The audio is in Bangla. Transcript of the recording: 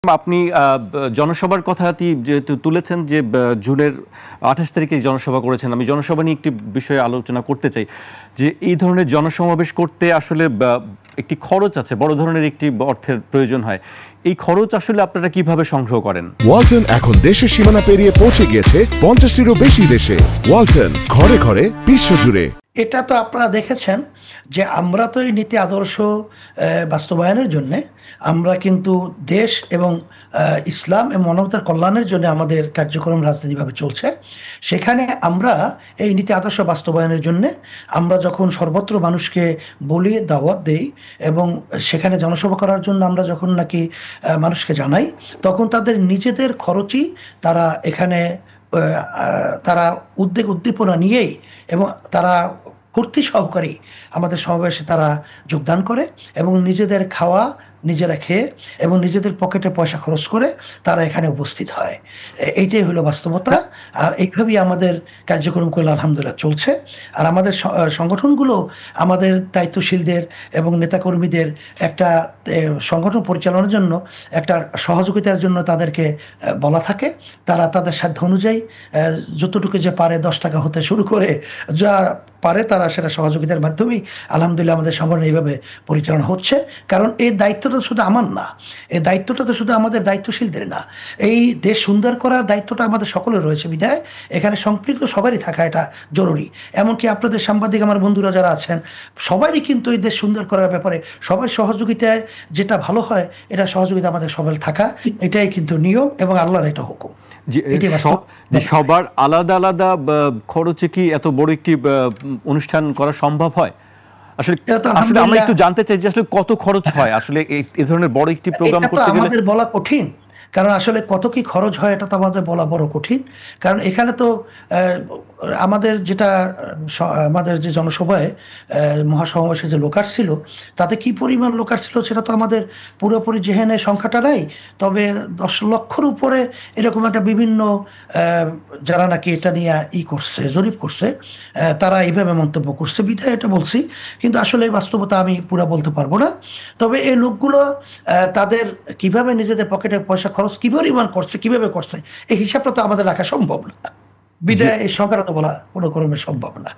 আপনি জনসভার কথাটি যেহেতু তুলেছেন যে জুনের 28 তারিখে জনসভা করেছেন, আমি জনসভা নিয়ে একটি বিষয়ে আলোচনা করতে চাই যে এই ধরনের জনসমাবেশ করতে আসলে একটি খরচ আছে, বড় ধরনের একটি অর্থের প্রয়োজন হয়। এই খরচ আসলে আপনারা কিভাবে সংগ্রহ করেন? ওয়ালটন এখন দেশের সীমানা পেরিয়ে পৌঁছে গিয়েছে 50টিরও বেশি দেশে। ওয়ালটন, ঘরে ঘরে বিশ্বজুড়ে। এটা তো আপনারা দেখেছেন যে আমরা তো এই নীতি আদর্শ বাস্তবায়নের জন্য আমরা কিন্তু দেশ এবং ইসলাম এবং মানবতার কল্যাণের জন্য আমাদের কার্যক্রম রাজনীতিভাবে চলছে। সেখানে আমরা এই নীতি আদর্শ বাস্তবায়নের জন্য আমরা যখন সর্বত্র মানুষকে বলি, দাওয়াত দেই এবং সেখানে জনসভা করার জন্য আমরা যখন নাকি মানুষকে জানাই, তখন তাদের নিজেদের খরচই তারা এখানে তারা উদ্বেগ উদ্দীপনা নিয়েই এবং তারা ফুর্তি সহকারী আমাদের সমাবেশে তারা যোগদান করে এবং নিজেদের খাওয়া নিজেরা খেয়ে এবং নিজেদের পকেটে পয়সা খরচ করে তারা এখানে উপস্থিত হয়। এইটাই হলো বাস্তবতা। আর এইভাবেই আমাদের কার্যক্রমগুলো আলহামদুলিল্লাহ চলছে। আর আমাদের সংগঠনগুলো আমাদের দায়িত্বশীলদের এবং নেতাকর্মীদের একটা সংগঠন পরিচালনার জন্য একটা সহযোগিতার জন্য তাদেরকে বলা থাকে। তারা তাদের সাধ্য অনুযায়ী যতটুকু যে পারে 10 টাকা হতে শুরু করে যা পারে তারা সেটা সহযোগিতার মাধ্যমেই আলহামদুলিল্লাহ আমাদের সংগঠন এইভাবে পরিচালনা হচ্ছে। কারণ এই দায়িত্বটা শুধু আমার না, এই দায়িত্বটা তো শুধু আমাদের দায়িত্বশীলদের না, এই দেশ সুন্দর করার দায়িত্বটা আমাদের সকলের রয়েছে। বিধায় এখানে সম্পৃক্ত সবারই থাকা এটা জরুরি। এমনকি আপনাদের সাংবাদিক আমার বন্ধুরা যারা আছেন সবারই কিন্তু এই দেশ সুন্দর করার ব্যাপারে সবার সহযোগিতায় যেটা ভালো হয় এটা সহযোগিতা আমাদের সবার থাকা, এটাই কিন্তু নিয়ম এবং আল্লাহর এটা হুকুম। সবার আলাদা আলাদা খরচে কি এত বড় একটি অনুষ্ঠান করা সম্ভব হয়? আসলে আমরা একটু জানতে চাই যে আসলে কত খরচ হয় আসলে এই ধরনের বড় একটি প্রোগ্রাম করতে গেলে। আমাদের বলা কঠিন, কারণ আসলে কত কি খরচ হয় এটা তো আমাদের বলা বড় কঠিন। কারণ এখানে তো আমাদের আমাদের যে জনসভায় মহাসমাবেশে যে লোক আসছিল তাতে কি পরিমাণ লোক আসছিল সেটা তো আমাদের পুরোপুরি জেহেনে সংখ্যাটা নাই। তবে 10 লক্ষের উপরে এরকম একটা বিভিন্ন যারা নাকি এটা নিয়ে করছে, জরিপ করছে, তারা এইভাবে মন্তব্য করছে। বিধায় এটা বলছি, কিন্তু আসলে বাস্তবতা আমি পুরো বলতে পারবো না। তবে এই লোকগুলো তাদের কিভাবে নিজেদের পকেটে পয়সা খরচ কি পরিমাণ করছে, কিভাবে করছে, এই হিসাবটা তো আমাদের রাখা সম্ভব না। বিদায় এই সংখ্যাটা তো বলা কোনো ক্রমে সম্ভব না।